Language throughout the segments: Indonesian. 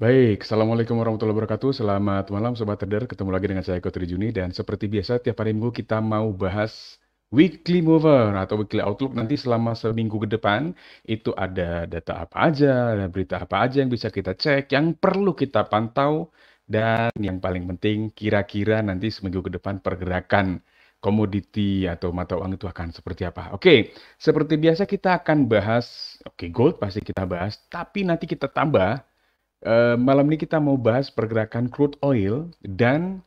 Baik, Assalamualaikum warahmatullahi wabarakatuh. Selamat malam Sobat Trader, ketemu lagi dengan saya Eko Trijuni dan seperti biasa tiap hari minggu kita mau bahas weekly mover atau weekly outlook nanti selama seminggu ke depan itu ada data apa aja, ada berita apa aja yang bisa kita cek, yang perlu kita pantau dan yang paling penting kira-kira nanti seminggu ke depan pergerakan komoditi atau mata uang itu akan seperti apa. Oke, seperti biasa kita akan bahas, oke gold pasti kita bahas, tapi nanti kita tambah. Malam ini kita mau bahas pergerakan crude oil dan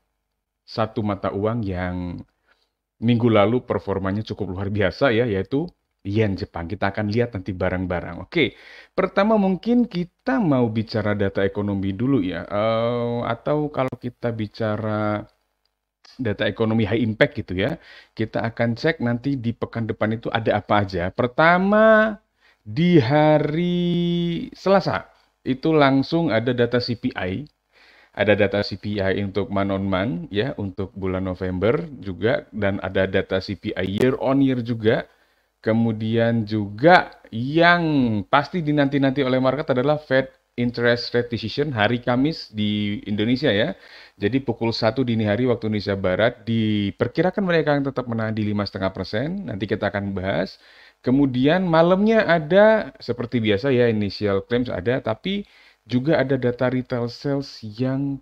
satu mata uang yang minggu lalu performanya cukup luar biasa ya, yaitu yen Jepang. Kita akan lihat nanti barang-barang. Oke, pertama mungkin kita mau bicara data ekonomi dulu ya, atau kalau kita bicara data ekonomi high impact gitu ya, kita akan cek nanti di pekan depan itu ada apa aja. Pertama, di hari Selasa, itu langsung ada data CPI. Ada data CPI untuk month on month ya, untuk bulan November juga, dan ada data CPI year on year juga. Kemudian juga yang pasti dinanti-nanti oleh market adalah Fed interest rate decision hari Kamis di Indonesia ya. Jadi pukul 1 dini hari waktu Indonesia Barat diperkirakan mereka akan tetap menahan di 5,5%. Nanti kita akan bahas. Kemudian malamnya ada seperti biasa ya initial claims ada, tapi juga ada data retail sales yang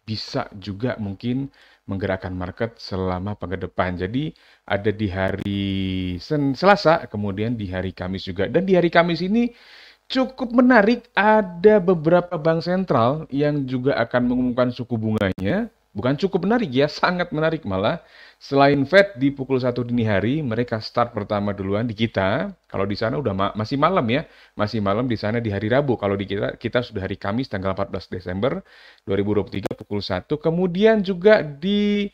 bisa juga mungkin menggerakkan market selama pekan depan. Jadi ada di hari Selasa, kemudian di hari Kamis juga. Dan di hari Kamis ini cukup menarik, ada beberapa bank sentral yang juga akan mengumumkan suku bunganya. Bukan cukup menarik ya, sangat menarik malah. Selain Fed di pukul 1 dini hari, mereka start pertama duluan di kita. Kalau di sana udah masih malam ya, masih malam di sana di hari Rabu. Kalau di kita sudah hari Kamis tanggal 14 Desember 2023 pukul 1. Kemudian juga di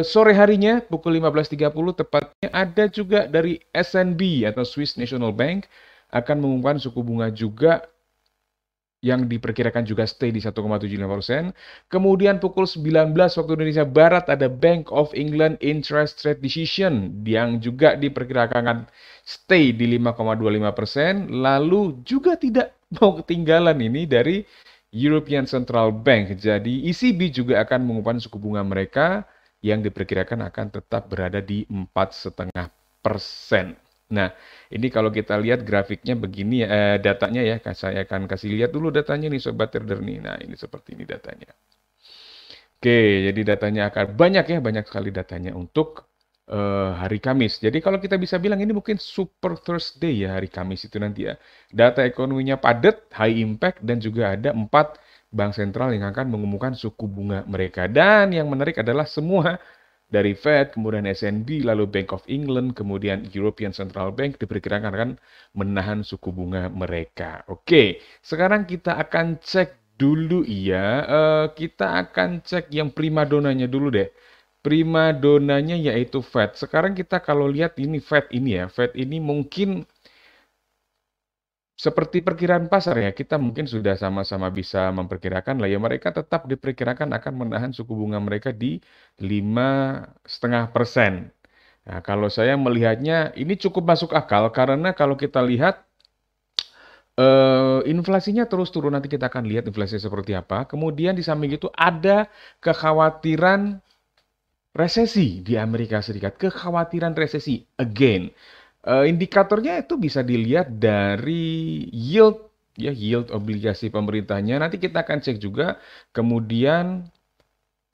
sore harinya pukul 15.30 tepatnya ada juga dari SNB atau Swiss National Bank akan mengumumkan suku bunga juga yang diperkirakan juga stay di 1,75%. Kemudian pukul 19 waktu Indonesia Barat ada Bank of England interest rate decision yang juga diperkirakan stay di 5,25%. Lalu juga tidak mau ketinggalan ini dari European Central Bank. Jadi ECB juga akan mengumumkan suku bunga mereka yang diperkirakan akan tetap berada di 4,5%. Nah, ini kalau kita lihat grafiknya begini ya, datanya ya, saya akan kasih lihat dulu datanya nih Sobat Trader nih. Nah, ini seperti ini datanya. Oke, jadi datanya akan banyak ya, banyak sekali datanya untuk hari Kamis. Jadi kalau kita bisa bilang ini mungkin Super Thursday ya hari Kamis itu nanti ya. Data ekonominya padat, high impact, dan juga ada 4 bank sentral yang akan mengumumkan suku bunga mereka. Dan yang menarik adalah semua dari Fed, kemudian SNB, lalu Bank of England, kemudian European Central Bank diperkirakan akan menahan suku bunga mereka. Oke, sekarang kita akan cek dulu ya. Kita akan cek yang primadonanya dulu deh. Primadonanya yaitu Fed. Sekarang kita kalau lihat ini Fed ini ya, Fed ini mungkin seperti perkiraan pasar ya, kita mungkin sudah sama-sama bisa memperkirakan lah ya, mereka tetap diperkirakan akan menahan suku bunga mereka di 5,5%. Nah, kalau saya melihatnya ini cukup masuk akal karena kalau kita lihat inflasinya terus turun, nanti kita akan lihat inflasi seperti apa. Kemudian di samping itu ada kekhawatiran resesi di Amerika Serikat, kekhawatiran resesi again. Indikatornya itu bisa dilihat dari yield ya, yield obligasi pemerintahnya. Nanti kita akan cek juga. Kemudian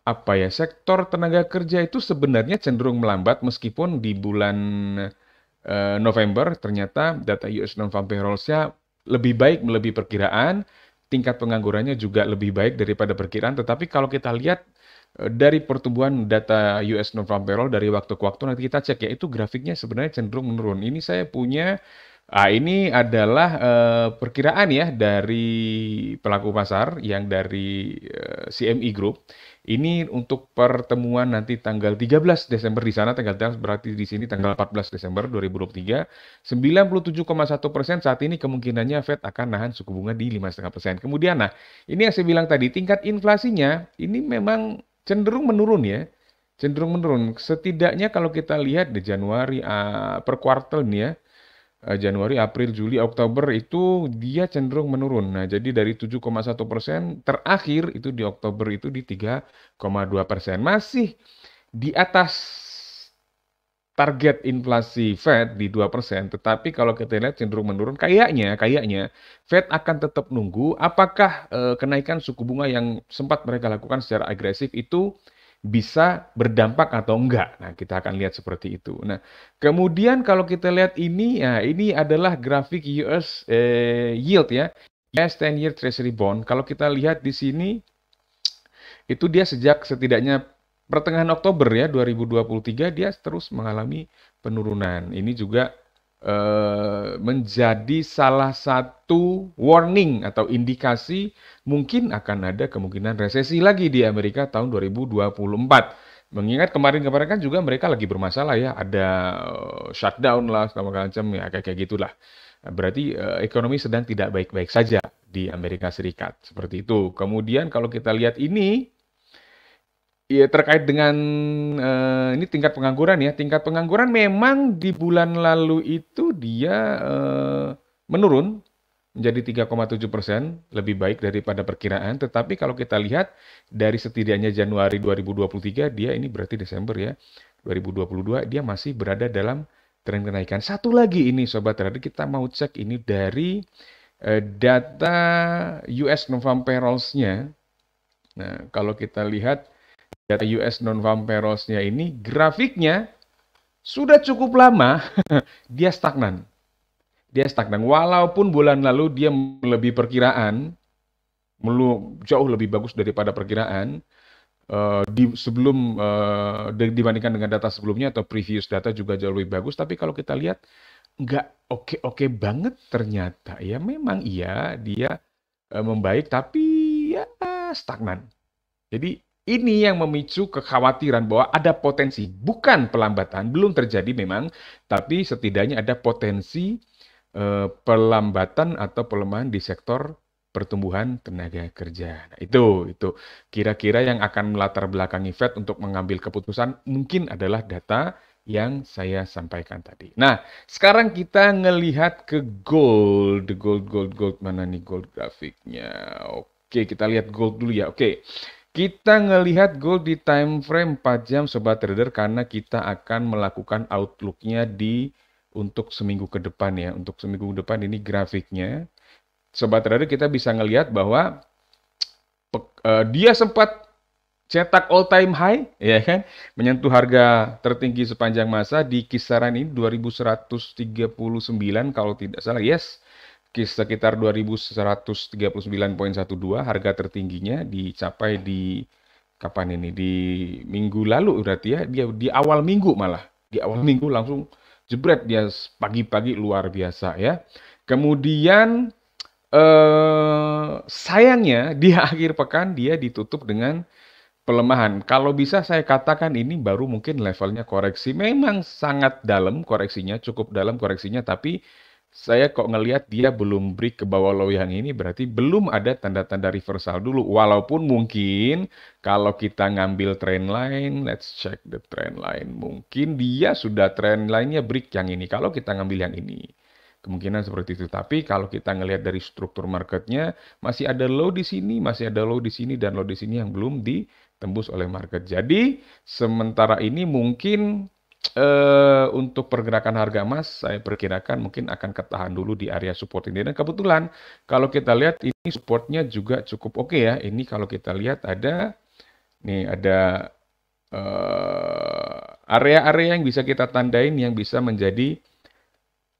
apa ya, sektor tenaga kerja itu sebenarnya cenderung melambat meskipun di bulan November ternyata data US non-farm payrolls-nya lebih baik melebihi perkiraan, tingkat penganggurannya juga lebih baik daripada perkiraan. Tetapi kalau kita lihat dari pertumbuhan data US non-farm payroll dari waktu ke waktu nanti kita cek ya, itu grafiknya sebenarnya cenderung menurun. Ini saya punya, ini adalah perkiraan ya dari pelaku pasar yang dari CME Group. Ini untuk pertemuan nanti tanggal 13 Desember di sana, tanggal 13 berarti di sini tanggal 14 Desember 2023, 97,1% saat ini kemungkinannya Fed akan nahan suku bunga di 5,5%. Kemudian, nah ini yang saya bilang tadi, tingkat inflasinya ini memang cenderung menurun ya, cenderung menurun. Setidaknya kalau kita lihat di Januari per kuartal nih ya, Januari, April, Juli, Oktober itu dia cenderung menurun. Nah, jadi dari 7,1% terakhir itu di Oktober itu di 3,2%. Masih di atas target inflasi Fed di 2%, tetapi kalau kita lihat cenderung menurun, kayaknya Fed akan tetap nunggu apakah kenaikan suku bunga yang sempat mereka lakukan secara agresif itu bisa berdampak atau enggak. Nah, kita akan lihat seperti itu. Nah, kemudian kalau kita lihat ini, ya ini adalah grafik US yield ya, US 10-year Treasury Bond. Kalau kita lihat di sini, itu dia sejak setidaknya pertengahan Oktober ya 2023 dia terus mengalami penurunan. Ini juga menjadi salah satu warning atau indikasi mungkin akan ada kemungkinan resesi lagi di Amerika tahun 2024. Mengingat kemarin-kemarin kan juga mereka lagi bermasalah ya, ada shutdown lah segala macam ya kayak gitulah. Berarti ekonomi sedang tidak baik-baik saja di Amerika Serikat seperti itu. Kemudian kalau kita lihat ini, iya, terkait dengan ini tingkat pengangguran ya. Tingkat pengangguran memang di bulan lalu itu dia menurun menjadi 3,7%, lebih baik daripada perkiraan. Tetapi kalau kita lihat dari setidaknya Januari 2023, dia ini berarti Desember ya, 2022, dia masih berada dalam tren kenaikan. Satu lagi ini Sobat Trader, kita mau cek ini dari data US non-farm payrolls-nya. Nah, kalau kita lihat data US non-farm payrolls-nya ini grafiknya sudah cukup lama dia stagnan. Dia stagnan. Walaupun bulan lalu dia melebihi perkiraan, jauh lebih bagus daripada perkiraan sebelum dibandingkan dengan data sebelumnya atau previous data juga jauh lebih bagus. Tapi kalau kita lihat nggak oke-oke banget ternyata. Ya memang iya dia membaik tapi ya stagnan. Jadi ini yang memicu kekhawatiran bahwa ada potensi, bukan pelambatan, belum terjadi memang, tapi setidaknya ada potensi pelambatan atau pelemahan di sektor pertumbuhan tenaga kerja. Nah, itu kira-kira yang akan melatar belakangi Fed untuk mengambil keputusan mungkin adalah data yang saya sampaikan tadi. Nah, sekarang kita ngelihat ke gold mana nih gold grafiknya? Oke, kita lihat gold dulu ya. Oke. Kita ngelihat gold di time frame 4 jam Sobat Trader karena kita akan melakukan outlook-nya untuk seminggu ke depan ya. Untuk seminggu ke depan ini grafiknya. Sobat Trader kita bisa ngelihat bahwa dia sempat cetak all time high ya kan, menyentuh harga tertinggi sepanjang masa di kisaran ini 2139 kalau tidak salah. Yes. Sekitar 2139,12 harga tertingginya dicapai di kapan ini di minggu lalu berarti ya dia di awal minggu malah di awal minggu langsung jebret dia pagi-pagi luar biasa ya. Kemudian sayangnya di akhir pekan dia ditutup dengan pelemahan. Kalau bisa saya katakan ini baru mungkin levelnya koreksi. Memang sangat dalam koreksinya, cukup dalam koreksinya, tapi saya kok ngelihat dia belum break ke bawah low yang ini, berarti belum ada tanda-tanda reversal dulu. Walaupun mungkin kalau kita ngambil trend line, let's check the trend line. Mungkin dia sudah trend line-nya break yang ini. Kalau kita ngambil yang ini, kemungkinan seperti itu. Tapi kalau kita ngelihat dari struktur marketnya, masih ada low di sini, masih ada low di sini, dan low di sini yang belum ditembus oleh market. Jadi sementara ini mungkin untuk pergerakan harga emas, saya perkirakan mungkin akan ketahan dulu di area support ini. Dan kebetulan kalau kita lihat ini supportnya juga cukup oke ya. Ini kalau kita lihat ada area-area yang bisa kita tandain yang bisa menjadi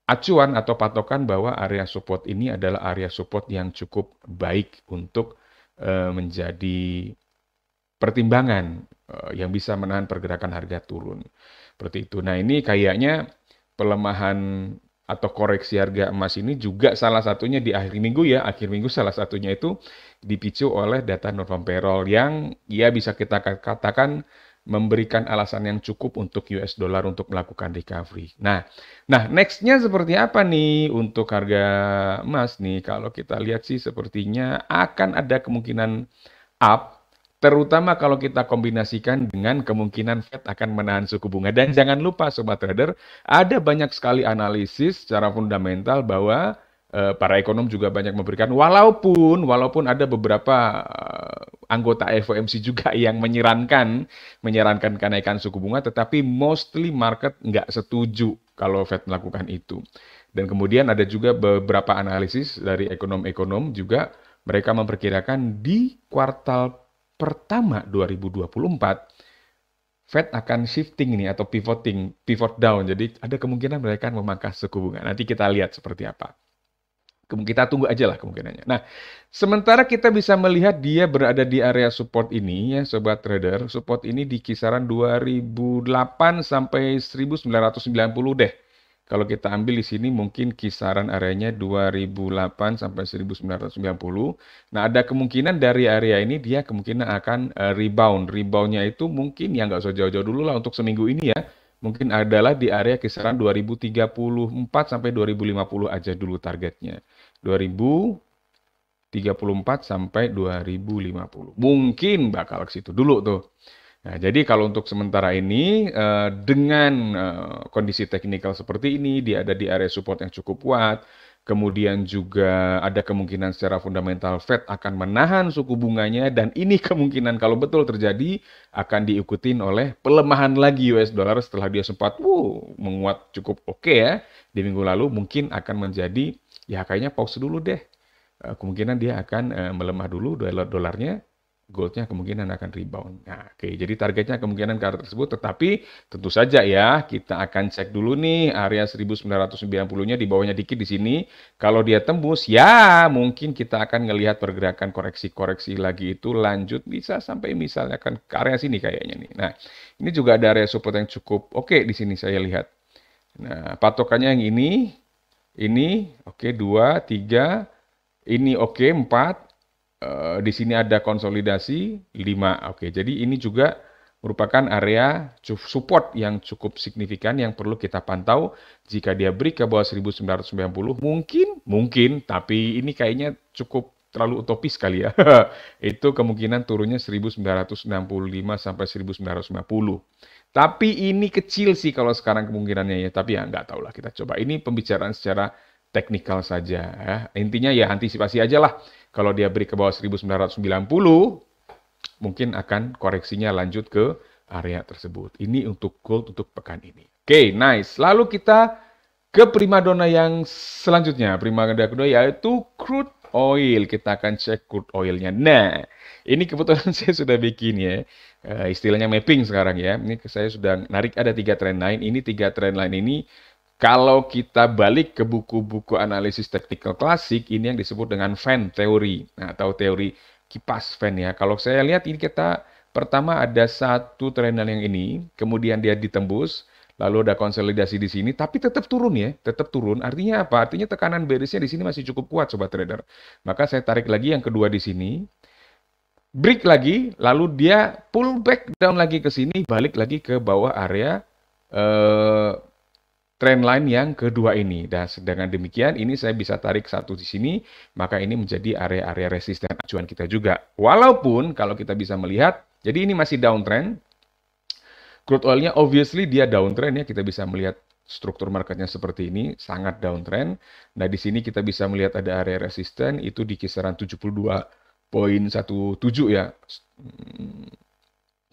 acuan atau patokan bahwa area support ini adalah area support yang cukup baik untuk menjadi pertimbangan yang bisa menahan pergerakan harga turun. Seperti itu. Nah, ini kayaknya pelemahan atau koreksi harga emas ini juga salah satunya di akhir minggu ya. Akhir minggu salah satunya itu dipicu oleh data non-farm payroll yang ya bisa kita katakan memberikan alasan yang cukup untuk US dollar untuk melakukan recovery. Nah, next-nya seperti apa nih untuk harga emas nih? Kalau kita lihat sih sepertinya akan ada kemungkinan up, Terutama kalau kita kombinasikan dengan kemungkinan Fed akan menahan suku bunga. Dan jangan lupa Sobat Trader, ada banyak sekali analisis secara fundamental bahwa para ekonom juga banyak memberikan, walaupun ada beberapa anggota FOMC juga yang menyarankan kenaikan suku bunga, tetapi mostly market nggak setuju kalau Fed melakukan itu. Dan kemudian ada juga beberapa analisis dari ekonom-ekonom juga, mereka memperkirakan di kuartal pertama 2024, Fed akan shifting ini atau pivot down. Jadi ada kemungkinan mereka akan memangkas suku bunga. Nanti kita lihat seperti apa. Kita tunggu aja lah kemungkinannya. Nah, sementara kita bisa melihat dia berada di area support ini ya Sobat Trader. Support ini di kisaran 2008 sampai 1990 deh. Kalau kita ambil di sini mungkin kisaran areanya 2008 sampai 1990. Nah, ada kemungkinan dari area ini dia kemungkinan akan rebound. Reboundnya itu mungkin ya nggak usah jauh-jauh dulu lah untuk seminggu ini ya. Mungkin adalah di area kisaran 2034 sampai 2050 aja dulu targetnya. 2034 sampai 2050. Mungkin bakal ke situ dulu tuh. Nah, jadi kalau untuk sementara ini dengan kondisi teknikal seperti ini, dia ada di area support yang cukup kuat, kemudian juga ada kemungkinan secara fundamental Fed akan menahan suku bunganya, dan ini kemungkinan kalau betul terjadi akan diikutin oleh pelemahan lagi US dollar setelah dia sempat menguat cukup oke ya di minggu lalu, mungkin akan menjadi ya kayaknya pause dulu deh. Kemungkinan dia akan melemah dulu dolarnya. Goldnya kemungkinan akan rebound. Nah, oke. Jadi targetnya kemungkinan ke arah tersebut, tetapi tentu saja ya, kita akan cek dulu nih area 1990-nya di bawahnya dikit di sini. Kalau dia tembus, ya mungkin kita akan ngelihat pergerakan koreksi-koreksi lagi itu lanjut bisa sampai misalnya akan ke area sini kayaknya nih. Nah, ini juga ada area support yang cukup oke di sini saya lihat. Nah, patokannya yang ini oke 2, 3, ini oke 4. Di sini ada konsolidasi 5. Oke, jadi ini juga merupakan area support yang cukup signifikan yang perlu kita pantau. Jika dia break ke bawah 1990, mungkin, tapi ini kayaknya cukup terlalu utopis kali ya. Itu kemungkinan turunnya 1965 sampai 1950. Tapi ini kecil sih kalau sekarang kemungkinannya ya. Tapi ya nggak tahu lah, kita coba. Ini pembicaraan secara teknikal saja ya. Intinya ya antisipasi aja lah. Kalau dia break ke bawah 1990, mungkin akan koreksinya lanjut ke area tersebut. Ini untuk gold untuk pekan ini. Oke, nice. Lalu kita ke primadona yang selanjutnya. Primadona kedua yaitu crude oil. Kita akan cek crude oilnya. Nah, ini kebetulan saya sudah bikin ya. Istilahnya mapping sekarang ya. Ini saya sudah narik ada 3 trendline. Ini 3 trendline ini kalau kita balik ke buku-buku analisis teknikal klasik, ini yang disebut dengan fan teori, atau teori kipas fan ya. Kalau saya lihat ini kita pertama ada satu trendline yang ini, kemudian dia ditembus, lalu ada konsolidasi di sini, tapi tetap turun ya, tetap turun. Artinya apa? Artinya tekanan bearish-nya di sini masih cukup kuat, sobat trader. Maka saya tarik lagi yang kedua di sini, break lagi, lalu dia pull back down lagi ke sini, balik lagi ke bawah area trendline yang kedua ini. Dan dengan demikian, ini saya bisa tarik satu di sini, maka ini menjadi area-area resisten acuan kita juga. Walaupun kalau kita bisa melihat, jadi ini masih downtrend. Crude oilnya obviously dia downtrend ya, kita bisa melihat struktur marketnya seperti ini, sangat downtrend. Nah, di sini kita bisa melihat ada area resisten, itu di kisaran 72.17 ya.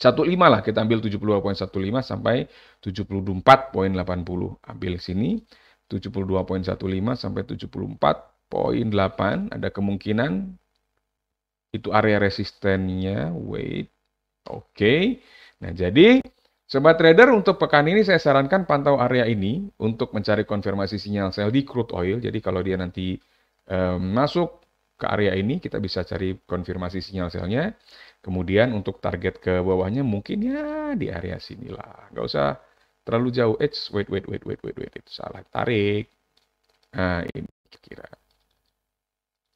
15 lah, kita ambil 72.15 sampai 74.80. Ambil sini 72.15 sampai 74.8. Ada kemungkinan itu area resistennya. Wait. Oke. Nah, jadi sobat trader untuk pekan ini saya sarankan pantau area ini untuk mencari konfirmasi sinyal sell di crude oil. Jadi kalau dia nanti masuk ke area ini, kita bisa cari konfirmasi sinyal sellnya. Kemudian untuk target ke bawahnya mungkin ya di area sinilah. Nggak usah terlalu jauh. Wait. Salah tarik. Nah, ini kira.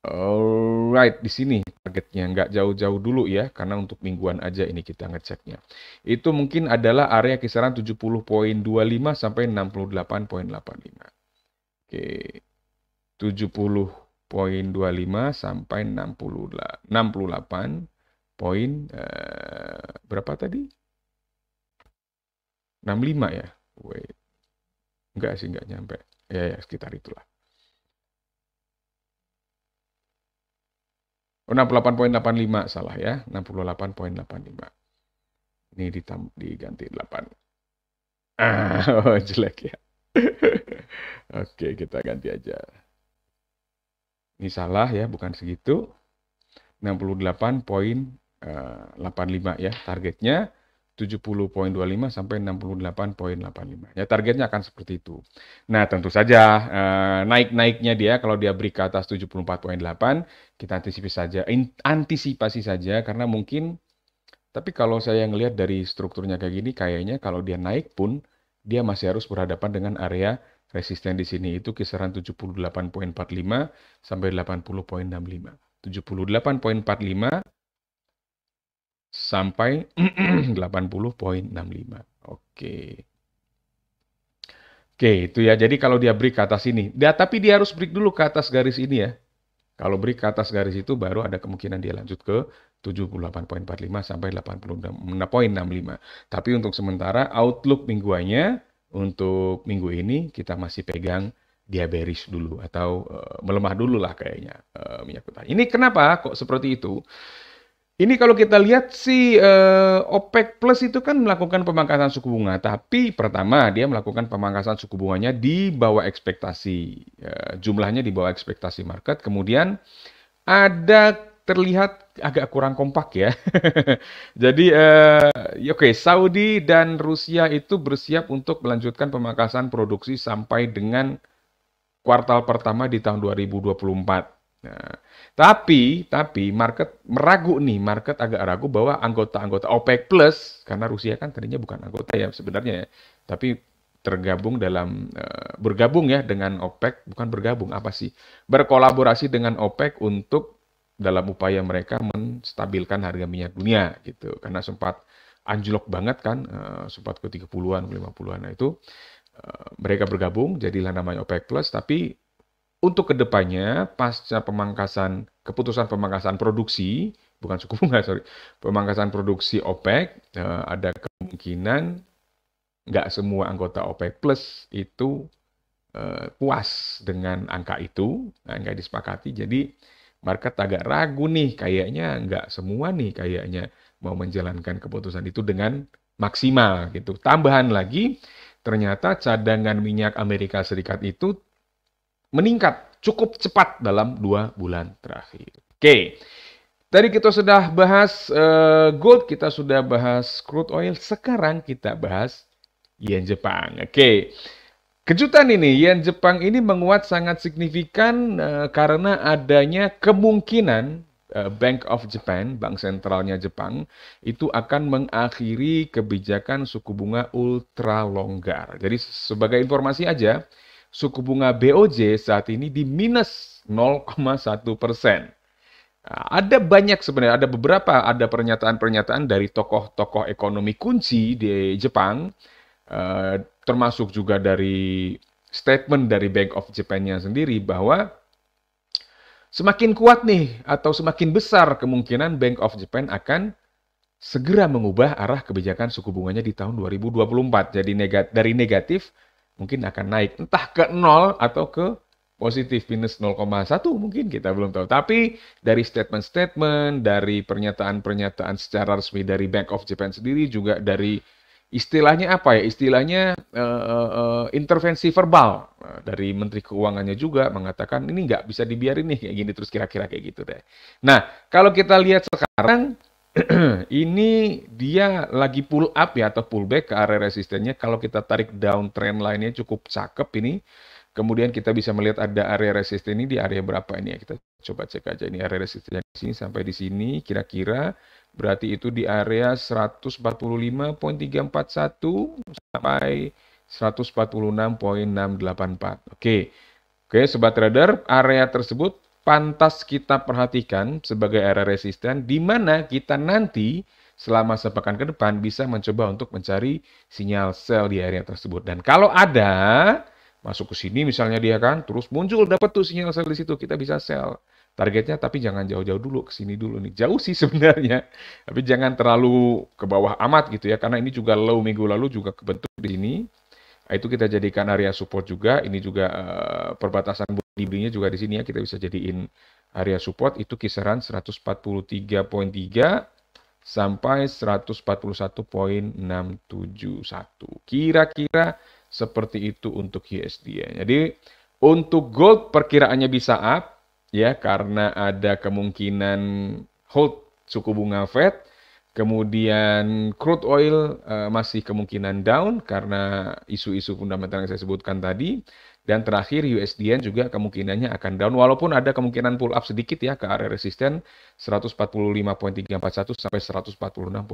Alright, di sini targetnya nggak jauh-jauh dulu ya, karena untuk mingguan aja ini kita ngeceknya. Itu mungkin adalah area kisaran 70.25 sampai 68.85. Oke. 70.25 sampai 68. poin berapa tadi? 65 ya. Wait. Enggak sih, enggak nyampe. Ya, sekitar itulah. Oh, 68,85 salah ya. 68,85. Ini diganti 8. Oh, jelek ya. Oke, kita ganti aja. Ini salah ya, bukan segitu. 68,85 ya. Targetnya 70,25 sampai 68,85. Ya, targetnya akan seperti itu. Nah, tentu saja naik-naiknya dia kalau dia break ke atas 74,8, kita antisipasi saja karena mungkin, tapi kalau saya ngelihat dari strukturnya kayak gini, kayaknya kalau dia naik pun dia masih harus berhadapan dengan area resisten di sini, itu kisaran 78,45 sampai 80,65. 78,45 sampai 80,65. Oke. Oke, itu ya. Jadi kalau dia break ke atas ini, tapi dia harus break dulu ke atas garis ini ya. Kalau break ke atas garis itu baru ada kemungkinan dia lanjut ke 78,45 sampai 80,65. Tapi untuk sementara outlook mingguannya untuk minggu ini kita masih pegang dia bearish dulu atau melemah dulu lah kayaknya minyak mentah. Ini kenapa kok seperti itu? Ini kalau kita lihat sih OPEC Plus itu kan melakukan pemangkasan suku bunga, tapi pertama dia melakukan pemangkasan suku bunganya di bawah ekspektasi, jumlahnya di bawah ekspektasi market. Kemudian ada terlihat agak kurang kompak ya. Jadi oke, Saudi dan Rusia itu bersiap untuk melanjutkan pemangkasan produksi sampai dengan kuartal pertama di tahun 2024. Nah, tapi market market agak ragu bahwa anggota-anggota OPEC Plus, karena Rusia kan tadinya bukan anggota ya sebenarnya ya, tapi bergabung ya dengan OPEC, bukan bergabung apa sih, berkolaborasi dengan OPEC untuk dalam upaya mereka menstabilkan harga minyak dunia gitu, karena sempat anjlok banget kan, sempat ke 30-an, 50-an, nah itu mereka bergabung, jadilah namanya OPEC Plus, tapi untuk kedepannya, pasca keputusan pemangkasan produksi, bukan suku bunga, pemangkasan produksi OPEC, ada kemungkinan nggak semua anggota OPEC Plus itu puas dengan angka itu, nggak disepakati. Jadi market agak ragu nih, kayaknya nggak semua nih kayaknya mau menjalankan keputusan itu dengan maksimal gitu. Tambahan lagi, ternyata cadangan minyak Amerika Serikat itu meningkat cukup cepat dalam 2 bulan terakhir. Oke, tadi kita sudah bahas gold, kita sudah bahas crude oil, sekarang kita bahas yen Jepang. Oke, kejutan ini, yen Jepang ini menguat sangat signifikan karena adanya kemungkinan Bank of Japan, bank sentralnya Jepang, itu akan mengakhiri kebijakan suku bunga ultra longgar. Jadi sebagai informasi aja, suku bunga BOJ saat ini di minus 0,1%. Ada banyak sebenarnya, ada pernyataan-pernyataan dari tokoh-tokoh ekonomi kunci di Jepang, termasuk juga dari statement dari Bank of Japan-nya sendiri bahwa semakin kuat nih atau semakin besar kemungkinan Bank of Japan akan segera mengubah arah kebijakan suku bunganya di tahun 2024. Jadi dari negatif mungkin akan naik entah ke 0 atau ke positif minus 0,1 mungkin, kita belum tahu. Tapi dari statement-statement, dari pernyataan-pernyataan secara resmi dari Bank of Japan sendiri, juga dari istilahnya apa ya? Istilahnya intervensi verbal dari Menteri Keuangannya juga mengatakan ini nggak bisa dibiarin nih kayak gini terus, kira-kira kayak gitu deh. Nah, kalau kita lihat sekarang ini dia lagi pull up ya atau pullback ke area resistennya. Kalau kita tarik down trend line-nya cukup cakep ini. Kemudian kita bisa melihat ada area resisten ini di area berapa ini ya. Kita coba cek aja ini area resistennya di sini sampai di sini kira-kira. Berarti itu di area 145.341 sampai 146.684. Oke. Oke, sobat trader, area tersebut pantas kita perhatikan sebagai area resisten di mana kita nanti selama sepekan ke depan bisa mencoba untuk mencari sinyal sell di area tersebut. Dan kalau ada, Masuk ke sini misalnya dia kan, terus muncul dapat tuh sinyal sell di situ, kita bisa sell. Targetnya tapi jangan jauh-jauh dulu, ke sini dulu nih. Jauh sih sebenarnya, tapi jangan terlalu ke bawah amat gitu ya, karena ini juga low minggu lalu juga kebentuk di sini. Nah, itu kita jadikan area support juga. Ini juga perbatasan belinya juga di sini ya, kita bisa jadiin area support itu kisaran 143,3 sampai 141,671. Kira-kira seperti itu untuk USD ya. Jadi untuk gold perkiraannya bisa up ya karena ada kemungkinan hold suku bunga Fed. Kemudian crude oil masih kemungkinan down karena isu-isu fundamental yang saya sebutkan tadi. Dan terakhir USDN juga kemungkinannya akan down walaupun ada kemungkinan pull up sedikit ya ke area resisten 145,341 sampai 146,684.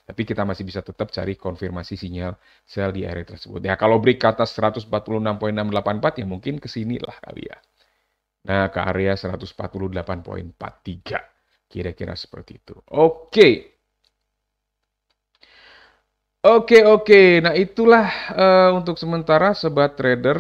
Tapi kita masih bisa tetap cari konfirmasi sinyal sell di area tersebut. Ya kalau break ke atas 146,684 ya mungkin ke sini lah kali ya. Nah, ke area 148,43. Kira-kira seperti itu. Oke. Oke. Nah, itulah untuk sementara Sobat Trader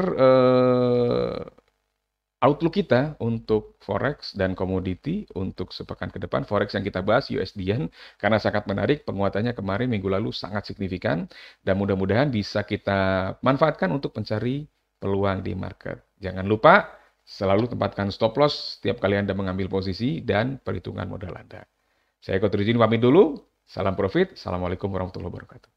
outlook kita untuk Forex dan komoditi untuk sepekan ke depan. Forex yang kita bahas USD-Yen karena sangat menarik. Penguatannya kemarin minggu lalu sangat signifikan. Dan mudah-mudahan bisa kita manfaatkan untuk mencari peluang di market. Jangan lupa selalu tempatkan stop loss setiap kali Anda mengambil posisi dan perhitungan modal Anda. Saya Eko Trijini pamit dulu. Salam profit. Assalamualaikum warahmatullahi wabarakatuh.